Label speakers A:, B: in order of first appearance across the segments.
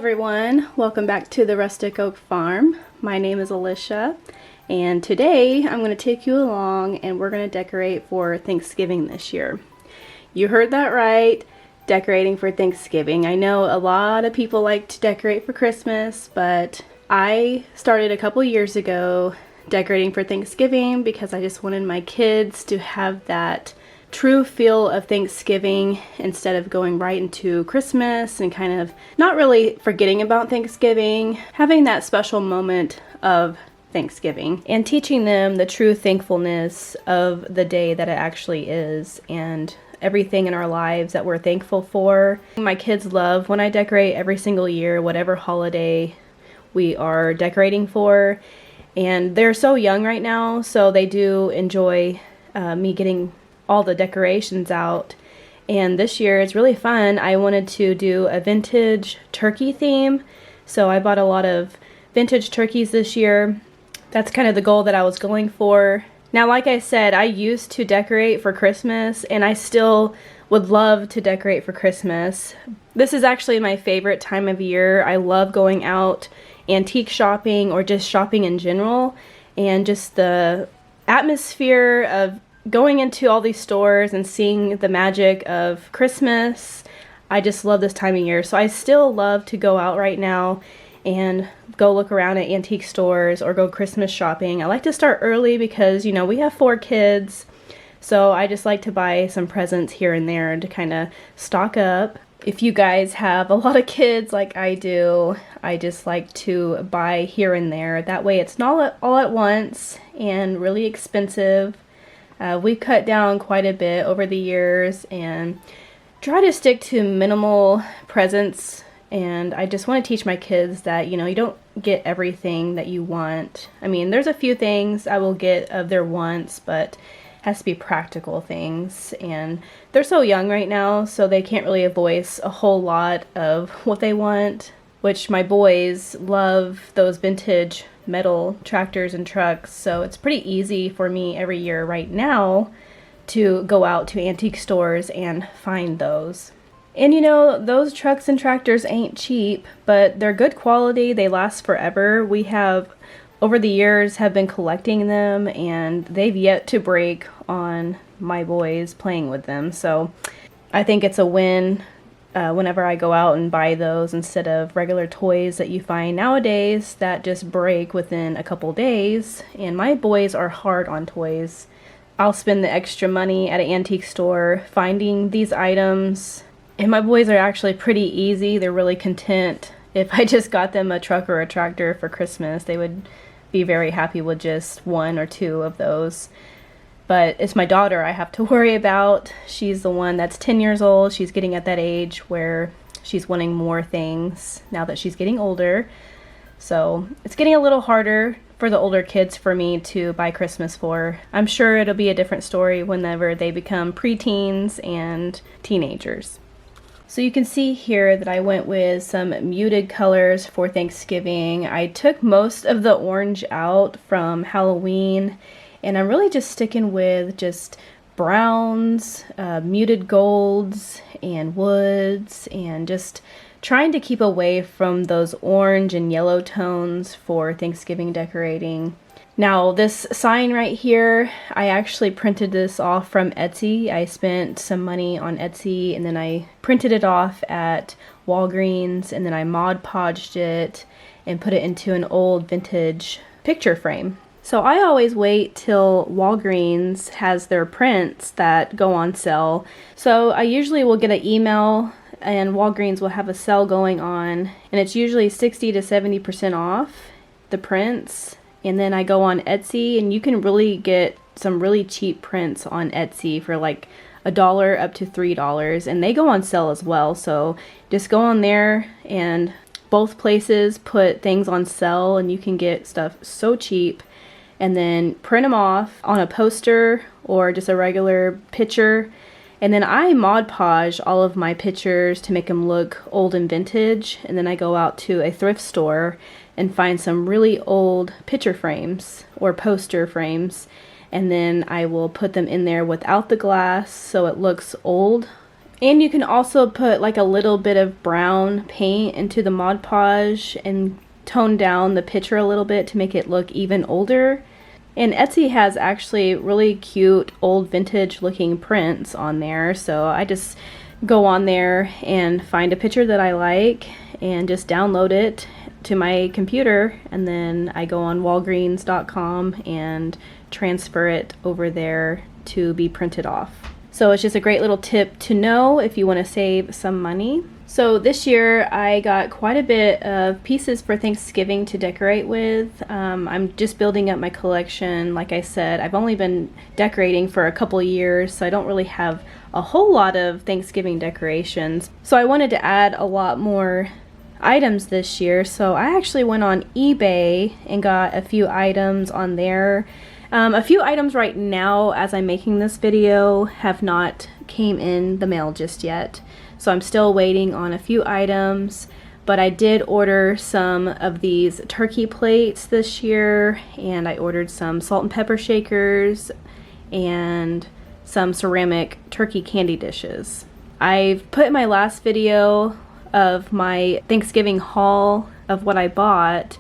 A: everyone, welcome back to the Rustic Oak Farm. My name is Alicia, and today I'm going to take you along and we're going to decorate for Thanksgiving this year. You heard that right, decorating for Thanksgiving. I know a lot of people like to decorate for Christmas, but I started a couple years ago decorating for Thanksgiving because I just wanted my kids to have that true feel of Thanksgiving instead of going right into Christmas and kind of not really forgetting about Thanksgiving, having that special moment of Thanksgiving and teaching them the true thankfulness of the day that it actually is and everything in our lives that we're thankful for. My kids love when I decorate every single year, whatever holiday we are decorating for, and they're so young right now, so they do enjoy me getting all the decorations out. And this year it's really fun. I wanted to do a vintage turkey theme, so I bought a lot of vintage turkeys this year. That's kind of the goal that I was going for. Now, like I said, I used to decorate for Christmas and I still would love to decorate for Christmas. This is actually my favorite time of year. I love going out antique shopping or just shopping in general, and just the atmosphere of going into all these stores and seeing the magic of Christmas. I just love this time of year. So I still love to go out right now and go look around at antique stores or go Christmas shopping. I like to start early because, you know, we have 4 kids. So I just like to buy some presents here and there to kind of stock up. If you guys have a lot of kids like I do, I just like to buy here and there. That way it's not all at once and really expensive. We've cut down quite a bit over the years and try to stick to minimal presents, and I just want to teach my kids that, you know, you don't get everything that you want. I mean, there's a few things I will get of their wants, but it has to be practical things, and they're so young right now, so they can't really voice a whole lot of what they want, which my boys love those vintage metal tractors and trucks, so it's pretty easy for me every year right now to go out to antique stores and find those. And you know, those trucks and tractors ain't cheap, but they're good quality. They last forever. We have, over the years, have been collecting them, and they've yet to break on my boys playing with them, so I think it's a win whenever I go out and buy those instead of regular toys that you find nowadays that just break within a couple days. And my boys are hard on toys. I'll spend the extra money at an antique store finding these items, and my boys are actually pretty easy. They're really content. If I just got them a truck or a tractor for Christmas, they would be very happy with just 1 or 2 of those. But it's my daughter I have to worry about. She's the one that's 10 years old. She's getting at that age where she's wanting more things now that she's getting older. So it's getting a little harder for the older kids for me to buy Christmas for. I'm sure it'll be a different story whenever they become preteens and teenagers. So you can see here that I went with some muted colors for Thanksgiving. I took most of the orange out from Halloween, and I'm really just sticking with just browns, muted golds, and woods, and just trying to keep away from those orange and yellow tones for Thanksgiving decorating. Now, this sign right here, I actually printed this off from Etsy. I spent some money on Etsy, and then I printed it off at Walgreens, and then I Mod Podged it and put it into an old vintage picture frame. So I always wait till Walgreens has their prints that go on sale. So I usually will get an email and Walgreens will have a sale going on, and it's usually 60 to 70% off the prints. And then I go on Etsy, and you can really get some really cheap prints on Etsy for like $1 up to $3, and they go on sale as well. So just go on there, and both places put things on sale, and you can get stuff so cheap. And then print them off on a poster or just a regular picture. And then I Mod Podge all of my pictures to make them look old and vintage. And then I go out to a thrift store and find some really old picture frames or poster frames. And then I will put them in there without the glass so it looks old And you can also put like a little bit of brown paint into the Mod Podge and tone down the picture a little bit to make it look even older. And Etsy has actually really cute old vintage looking prints on there, so I just go on there and find a picture that I like and just download it to my computer, and then I go on walgreens.com and transfer it over there to be printed off. So it's just a great little tip to know if you want to save some money. So this year I got quite a bit of pieces for Thanksgiving to decorate with. I'm just building up my collection. Like I said, I've only been decorating for a couple years, so I don't really have a whole lot of Thanksgiving decorations. So I wanted to add a lot more items this year, so I actually went on eBay and got a few items on there. A few items right now as I'm making this video have not came in the mail just yet, so I'm still waiting on a few items, but I did order some of these turkey plates this year, and I ordered some salt and pepper shakers and some ceramic turkey candy dishes. I've put in my last video of my Thanksgiving haul of what I bought.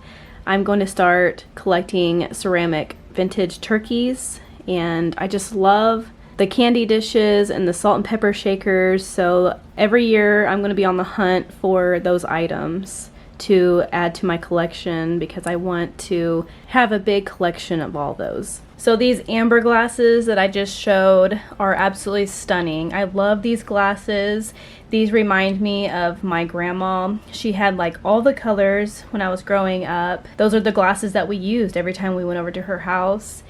A: I'm going to start collecting ceramic vintage turkeys, and I just love the candy dishes and the salt and pepper shakers, so every year I'm going to be on the hunt for those items to add to my collection because I want to have a big collection of all those. So these amber glasses that I just showed are absolutely stunning. I love these glasses. These remind me of my grandma. She had like all the colors when I was growing up. Those are the glasses that we used every time we went over to her house.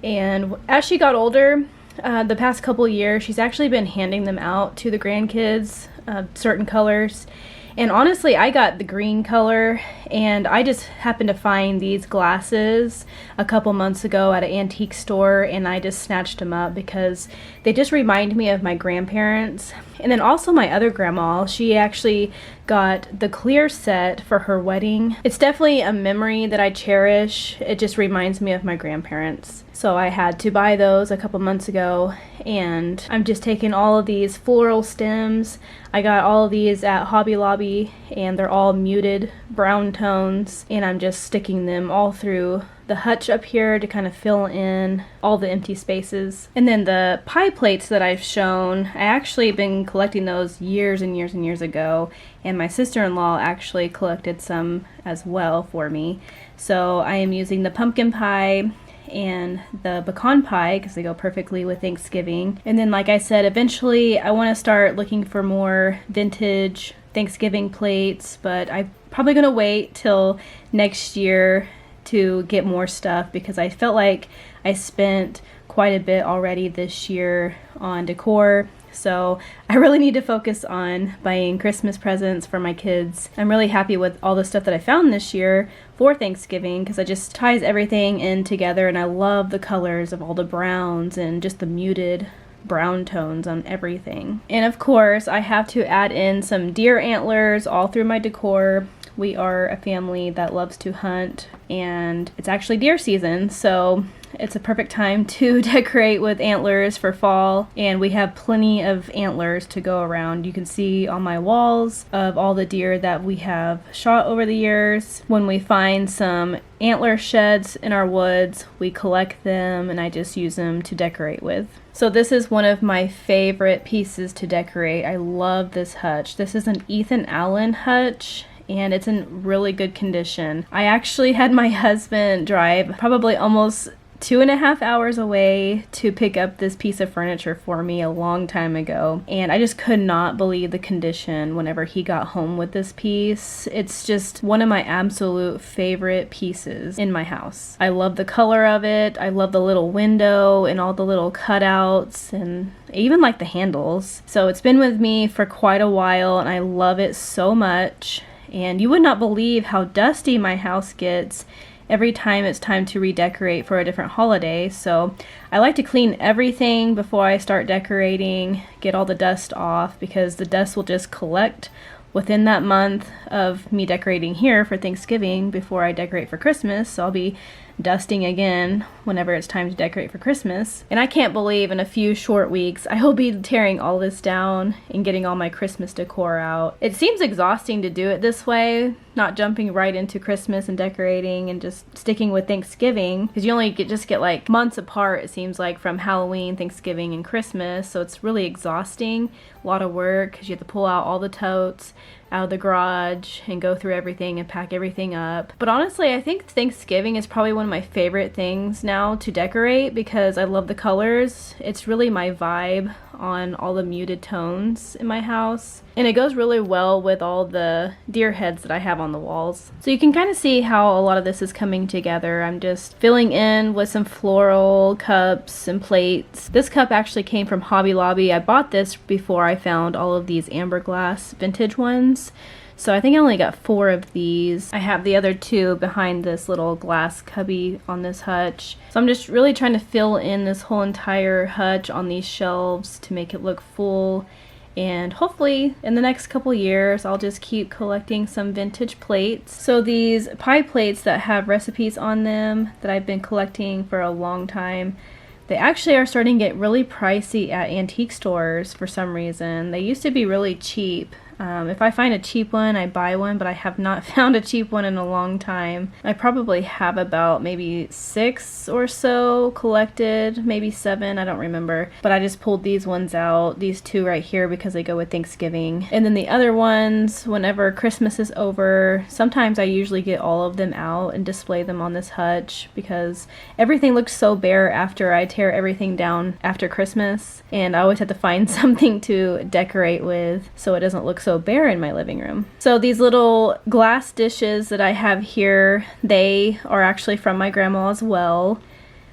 A: And as she got older, the past couple years, she's actually been handing them out to the grandkids, certain colors. And honestly, I got the green color, and I just happened to find these glasses a couple months ago at an antique store, and I just snatched them up because they just remind me of my grandparents. And then also my other grandma, she actually got the clear set for her wedding. It's definitely a memory that I cherish. It just reminds me of my grandparents. So I had to buy those a couple months ago, and I'm just taking all of these floral stems. I got all of these at Hobby Lobby, and they're all muted brown tones, and I'm just sticking them all through the hutch up here to kind of fill in all the empty spaces. And then the pie plates that I've shown, I actually been collecting those years and years and years ago, and my sister-in-law actually collected some as well for me. So I am using the pumpkin pie and the pecan pie because they go perfectly with Thanksgiving. And then, like I said, eventually I want to start looking for more vintage Thanksgiving plates, but I'm probably going to wait till next year to get more stuff because I felt like I spent quite a bit already this year on decor. So I really need to focus on buying Christmas presents for my kids. I'm really happy with all the stuff that I found this year for Thanksgiving because it just ties everything in together, and I love the colors of all the browns and just the muted brown tones on everything. And of course, I have to add in some deer antlers all through my decor. We are a family that loves to hunt, and it's actually deer season, so it's a perfect time to decorate with antlers for fall, and we have plenty of antlers to go around. You can see on my walls of all the deer that we have shot over the years. When we find some antler sheds in our woods, we collect them, and I just use them to decorate with. So this is one of my favorite pieces to decorate. I love this hutch. This is an Ethan Allen hutch, and it's in really good condition. I actually had my husband drive probably almost 2.5 hours away to pick up this piece of furniture for me a long time ago, and I just could not believe the condition whenever he got home with this piece. It's just one of my absolute favorite pieces in my house. I love the color of it. I love the little window and all the little cutouts, and I even like the handles. So it's been with me for quite a while, and I love it so much. And you would not believe how dusty my house gets every time it's time to redecorate for a different holiday. So I like to clean everything before I start decorating, get all the dust off, because the dust will just collect within that month of me decorating here for Thanksgiving before I decorate for Christmas. So I'll be dusting again whenever it's time to decorate for Christmas. And I can't believe in a few short weeks I will be tearing all this down and getting all my Christmas decor out. It seems exhausting to do it this way, not jumping right into Christmas and decorating and just sticking with Thanksgiving, because you only just get like months apart, it seems like, from Halloween, Thanksgiving, and Christmas. So it's really exhausting, a lot of work, because you have to pull out all the totes out of the garage and go through everything and pack everything up. But honestly, I think Thanksgiving is probably one of my favorite things now to decorate because I love the colors. It's really my vibe on all the muted tones in my house. And it goes really well with all the deer heads that I have on the walls. So you can kind of see how a lot of this is coming together. I'm just filling in with some floral cups and plates. This cup actually came from Hobby Lobby. I bought this before I found all of these amber glass vintage ones. So I think I only got 4 of these. I have the other 2 behind this little glass cubby on this hutch. So I'm just really trying to fill in this whole entire hutch on these shelves to make it look full. And hopefully in the next couple years I'll just keep collecting some vintage plates. So these pie plates that have recipes on them that I've been collecting for a long time, they actually are starting to get really pricey at antique stores for some reason. They used to be really cheap. If I find a cheap one, I buy one, but I have not found a cheap one in a long time. I probably have about maybe 6 or so collected, maybe 7, I don't remember. But I just pulled these ones out, these 2 right here, because they go with Thanksgiving. And then the other ones, whenever Christmas is over, sometimes I usually get all of them out and display them on this hutch because everything looks so bare after I tear everything down after Christmas. And I always have to find something to decorate with so it doesn't look so bare in my living room. So these little glass dishes that I have here, they are actually from my grandma as well.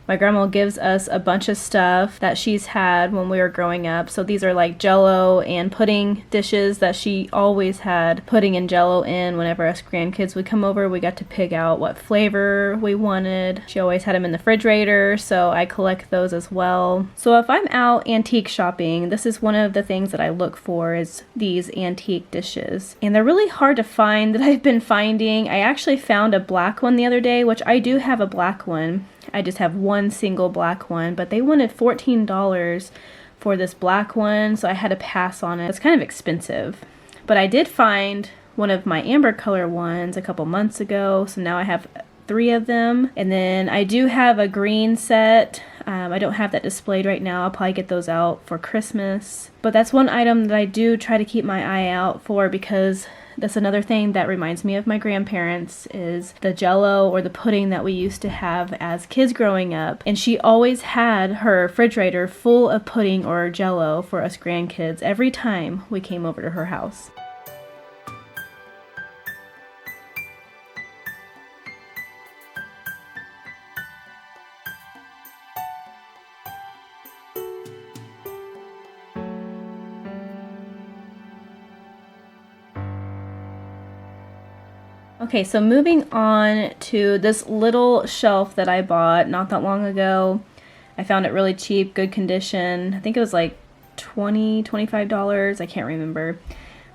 A: My grandma gives us a bunch of stuff that she's had when we were growing up. So these are like Jell-O and pudding dishes that she always had pudding and Jell-O in. Whenever us grandkids would come over, we got to pick out what flavor we wanted. She always had them in the refrigerator, so I collect those as well. So if I'm out antique shopping, this is one of the things that I look for, is these antique dishes. And they're really hard to find that I've been finding. I actually found a black one the other day, which I do have a black one. I just have one single black one, but they wanted $14 for this black one, so I had to pass on it. It's kind of expensive. But I did find one of my amber color ones a couple months ago, so now I have 3 of them. And then I do have a green set. I don't have that displayed right now. I'll probably get those out for Christmas. But that's one item that I do try to keep my eye out for, because that's another thing that reminds me of my grandparents, is the Jell-O or the pudding that we used to have as kids growing up. And she always had her refrigerator full of pudding or Jell-O for us grandkids every time we came over to her house. Okay, so moving on to this little shelf that I bought not that long ago. I found it really cheap, good condition. I think it was like $20, $25, I can't remember.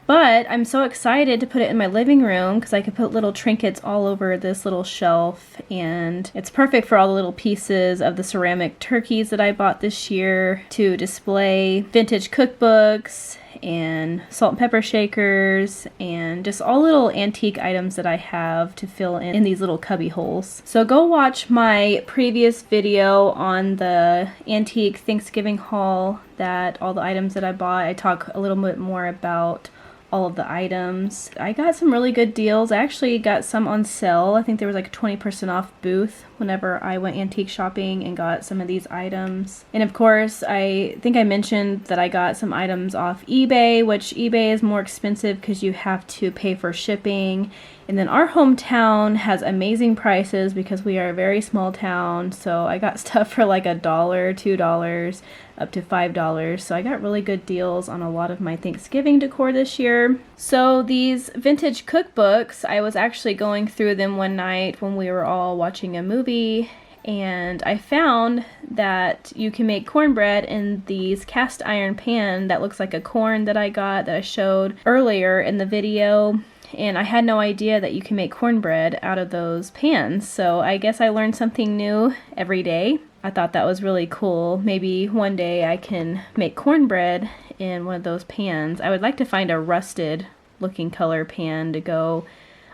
A: But I'm so excited to put it in my living room because I could put little trinkets all over this little shelf, and it's perfect for all the little pieces of the ceramic turkeys that I bought this year to display, vintage cookbooks, and salt and pepper shakers, and just all little antique items that I have to fill in these little cubby holes. So go watch my previous video on the antique Thanksgiving haul, that all the items that I bought. I talk a little bit more about all of the items. I got some really good deals. I actually got some on sale. I think there was like a 20% off booth whenever I went antique shopping and got some of these items. And of course, I think I mentioned that I got some items off eBay, which eBay is more expensive because you have to pay for shipping. And then our hometown has amazing prices because we are a very small town. So I got stuff for like $1, $2, up to $5. So I got really good deals on a lot of my Thanksgiving decor this year. So these vintage cookbooks, I was actually going through them one night when we were all watching a movie, and I found that you can make cornbread in these cast iron pan that looks like a corn that I got, that I showed earlier in the video. and I had no idea that you can make cornbread out of those pans. So I guess I learned something new every day. I thought that was really cool. Maybe one day I can make cornbread in one of those pans. I would like to find a rusted looking color pan to go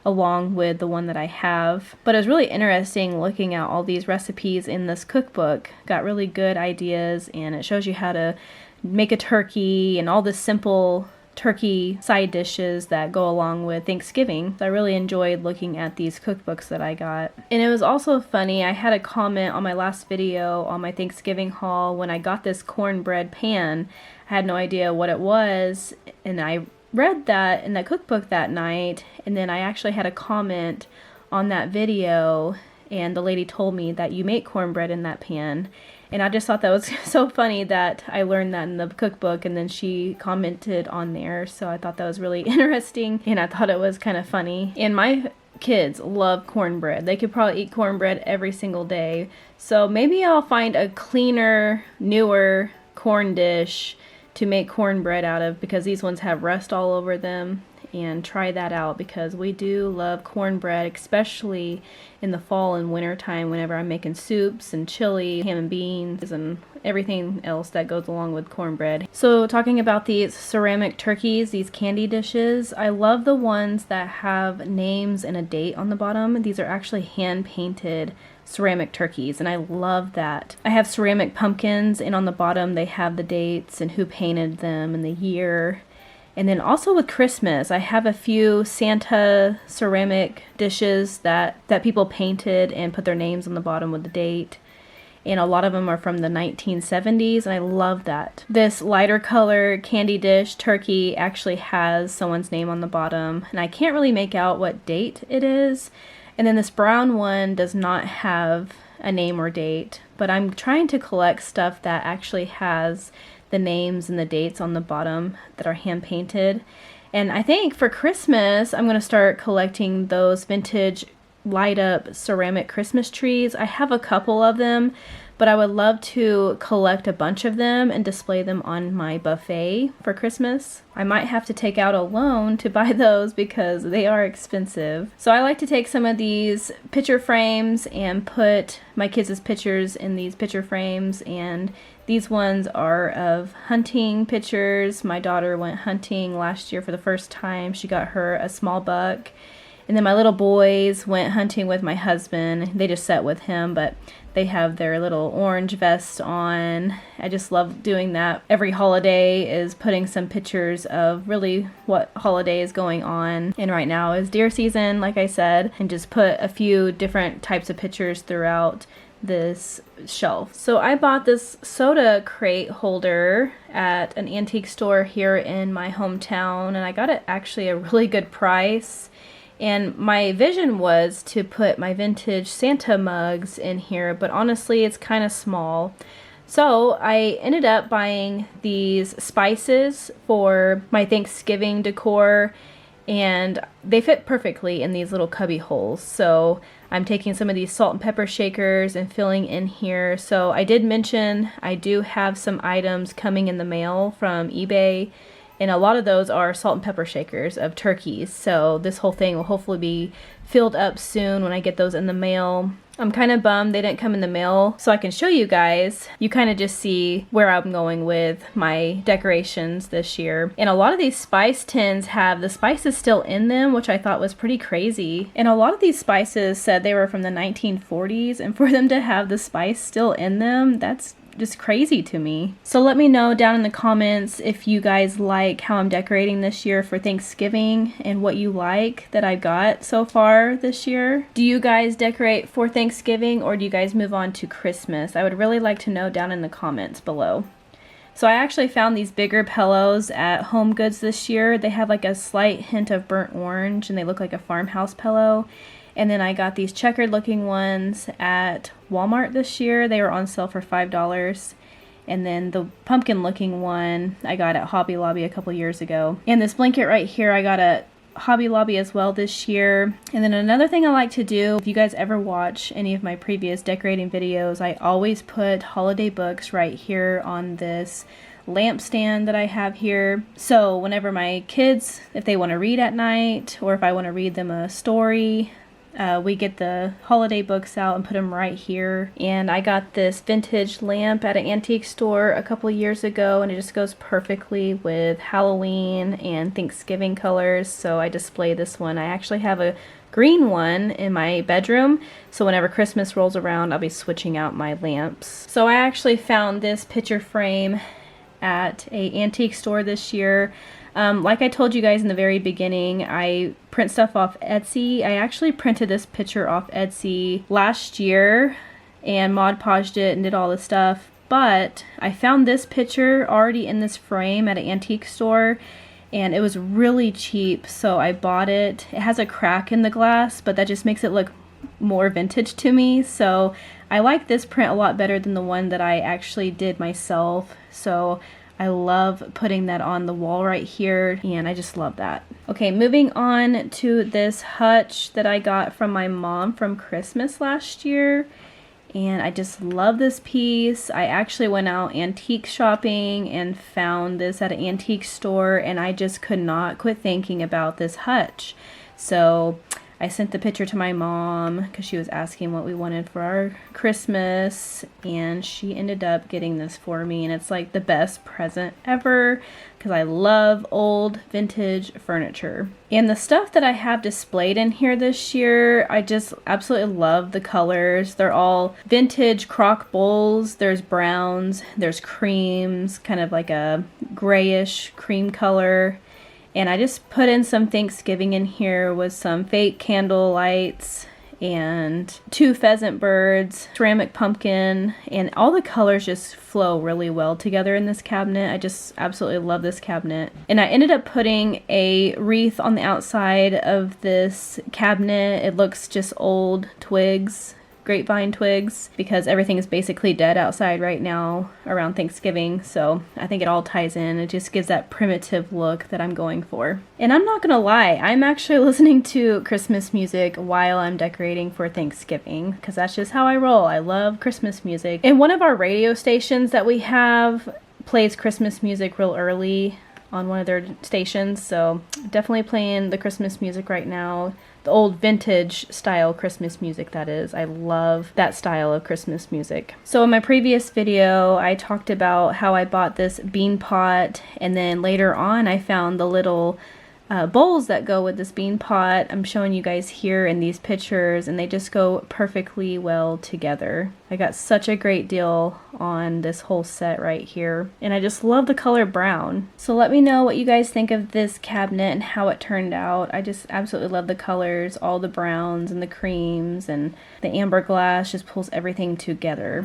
A: along with the one that I have. But it was really interesting looking at all these recipes in this cookbook. Got really good ideas, and it shows you how to make a turkey and all the simple turkey side dishes that go along with Thanksgiving. So I really enjoyed looking at these cookbooks that I got. And it was also funny, I had a comment on my last video on my Thanksgiving haul when I got this cornbread pan. I had no idea what it was, and I read that in the cookbook that night, and then I actually had a comment on that video, and the lady told me that you make cornbread in that pan. And I just thought that was so funny that I learned that in the cookbook, and then she commented on there. So I thought that was really interesting, and I thought it was kind of funny. And my kids love cornbread. They could probably eat cornbread every single day. So maybe I'll find a cleaner, newer corn dish to make cornbread out of, because these ones have rust all over them, and try that out because we do love cornbread, especially in the fall and winter time whenever I'm making soups and chili, ham and beans, and everything else that goes along with cornbread. So talking about these ceramic turkeys, these candy dishes, I love the ones that have names and a date on the bottom. These are actually hand painted ceramic turkeys, and I love that. I have ceramic pumpkins, and on the bottom they have the dates and who painted them and the year. And then also with Christmas, I have a few Santa ceramic dishes that people painted and put their names on the bottom with the date. And a lot of them are from the 1970s, and I love that. This lighter color candy dish turkey actually has someone's name on the bottom, and I can't really make out what date it is. And then this brown one does not have a name or date, but I'm trying to collect stuff that actually has the names and the dates on the bottom that are hand painted. And I think for Christmas, I'm going to start collecting those vintage light up ceramic Christmas trees. I have a couple of them, but I would love to collect a bunch of them and display them on my buffet for Christmas. I might have to take out a loan to buy those because they are expensive. So I like to take some of these picture frames and put my kids' pictures in these picture frames, and these ones are of hunting pictures. My daughter went hunting last year for the first time. She got her a small buck. And then my little boys went hunting with my husband. They just sat with him, but they have their little orange vests on. I just love doing that. Every holiday is putting some pictures of really what holiday is going on. And right now is deer season, like I said, and just put a few different types of pictures throughout this shelf. So I bought this soda crate holder at an antique store here in my hometown, and I got it actually a really good price. And my vision was to put my vintage Santa mugs in here, but honestly it's kind of small. So I ended up buying these spices for my Thanksgiving decor, and they fit perfectly in these little cubby holes. So I'm taking some of these salt and pepper shakers and filling in here. So I did mention I do have some items coming in the mail from eBay, and a lot of those are salt and pepper shakers of turkeys. So this whole thing will hopefully be filled up soon when I get those in the mail. I'm kind of bummed they didn't come in the mail so I can show you guys. You kind of just see where I'm going with my decorations this year. And a lot of these spice tins have the spices still in them, which I thought was pretty crazy. And a lot of these spices said they were from the 1940s, and for them to have the spice still in them, that's just crazy to me. So let me know down in the comments if you guys like how I'm decorating this year for Thanksgiving and what you like that I got so far this year. Do you guys decorate for Thanksgiving, or do you guys move on to Christmas? I would really like to know down in the comments below. So I actually found these bigger pillows at Home Goods this year. They have like a slight hint of burnt orange, and they look like a farmhouse pillow. And then I got these checkered looking ones at Walmart this year. They were on sale for $5. And then the pumpkin looking one I got at Hobby Lobby a couple years ago. And this blanket right here I got at Hobby Lobby as well this year. And then another thing I like to do, if you guys ever watch any of my previous decorating videos, I always put holiday books right here on this lampstand that I have here. So whenever my kids, if they want to read at night, or if I want to read them a story, we get the holiday books out and put them right here. And I got this vintage lamp at an antique store a couple years ago, and it just goes perfectly with Halloween and Thanksgiving colors. So I display this one. I actually have a green one in my bedroom, so whenever Christmas rolls around, I'll be switching out my lamps. So I actually found this picture frame at a antique store this year. Like I told you guys in the very beginning, I print stuff off Etsy. I actually printed this picture off Etsy last year and Mod Podged it and did all this stuff, but I found this picture already in this frame at an antique store, and it was really cheap, so I bought it. It has a crack in the glass, but that just makes it look more vintage to me, so I like this print a lot better than the one that I actually did myself. So I love putting that on the wall right here, and I just love that. Okay, moving on to this hutch that I got from my mom from Christmas last year. And I just love this piece. I actually went out antique shopping and found this at an antique store, and I just could not quit thinking about this hutch. So I sent the picture to my mom because she was asking what we wanted for our Christmas, and she ended up getting this for me, and it's like the best present ever because I love old vintage furniture. And the stuff that I have displayed in here this year, I just absolutely love the colors. They're all vintage crock bowls. There's browns, there's creams, kind of like a grayish cream color. And I just put in some Thanksgiving in here with some fake candle lights and 2 pheasant birds, ceramic pumpkin, and all the colors just flow really well together in this cabinet. I just absolutely love this cabinet. And I ended up putting a wreath on the outside of this cabinet. It looks just old twigs, grapevine twigs, because everything is basically dead outside right now around Thanksgiving, so I think it all ties in. It just gives that primitive look that I'm going for. And I'm not gonna lie, I'm actually listening to Christmas music while I'm decorating for Thanksgiving, because that's just how I roll. I love Christmas music. And one of our radio stations that we have plays Christmas music real early on one of their stations, so definitely playing the Christmas music right now. The old vintage style Christmas music, that is. I love that style of Christmas music. So in my previous video, I talked about how I bought this bean pot, and then later on I found the little bowls that go with this bean pot. I'm showing you guys here in these pictures, and they just go perfectly well together. I got such a great deal on this whole set right here, and I just love the color brown. So let me know what you guys think of this cabinet and how it turned out. I just absolutely love the colors, all the browns and the creams, and the amber glass just pulls everything together.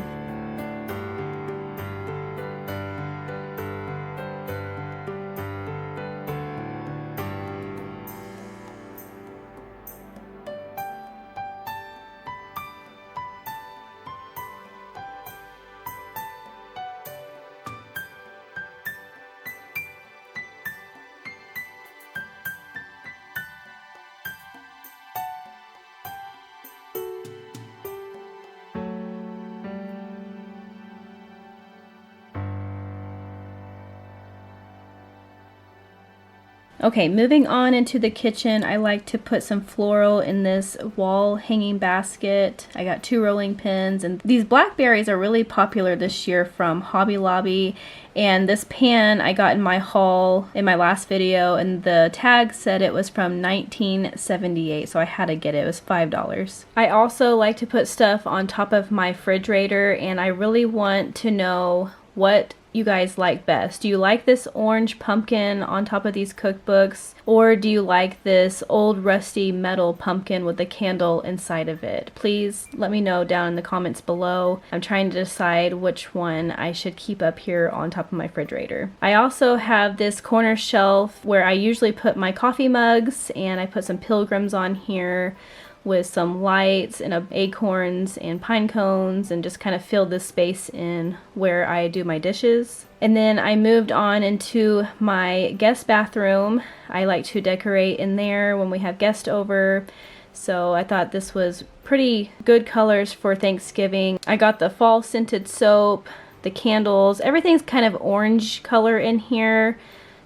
A: Okay, moving on into the kitchen, I like to put some floral in this wall hanging basket. I got 2 rolling pins, and these blackberries are really popular this year from Hobby Lobby. And this pan I got in my haul in my last video, and the tag said it was from 1978, so I had to get it. It was $5. I also like to put stuff on top of my refrigerator, and I really want to know what you guys like best. Do you like this orange pumpkin on top of these cookbooks, or do you like this old rusty metal pumpkin with a candle inside of it? Please let me know down in the comments below. I'm trying to decide which one I should keep up here on top of my refrigerator. I also have this corner shelf where I usually put my coffee mugs, and I put some pilgrims on here with some lights and acorns and pine cones, and just kind of fill this space in where I do my dishes. And then I moved on into my guest bathroom. I like to decorate in there when we have guests over, so I thought this was pretty good colors for Thanksgiving. I got the fall scented soap, the candles. Everything's kind of orange color in here.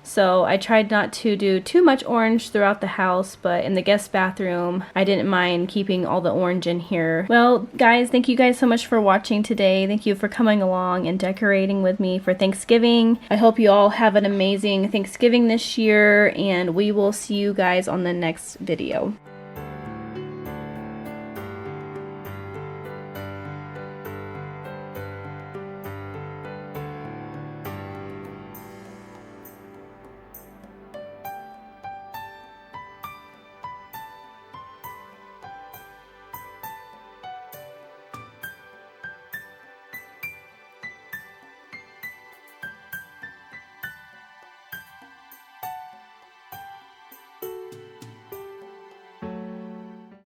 A: So I tried not to do too much orange throughout the house, but in the guest bathroom, I didn't mind keeping all the orange in here. Well, guys, thank you guys so much for watching today. Thank you for coming along and decorating with me for Thanksgiving. I hope you all have an amazing Thanksgiving this year, and we will see you guys on the next video.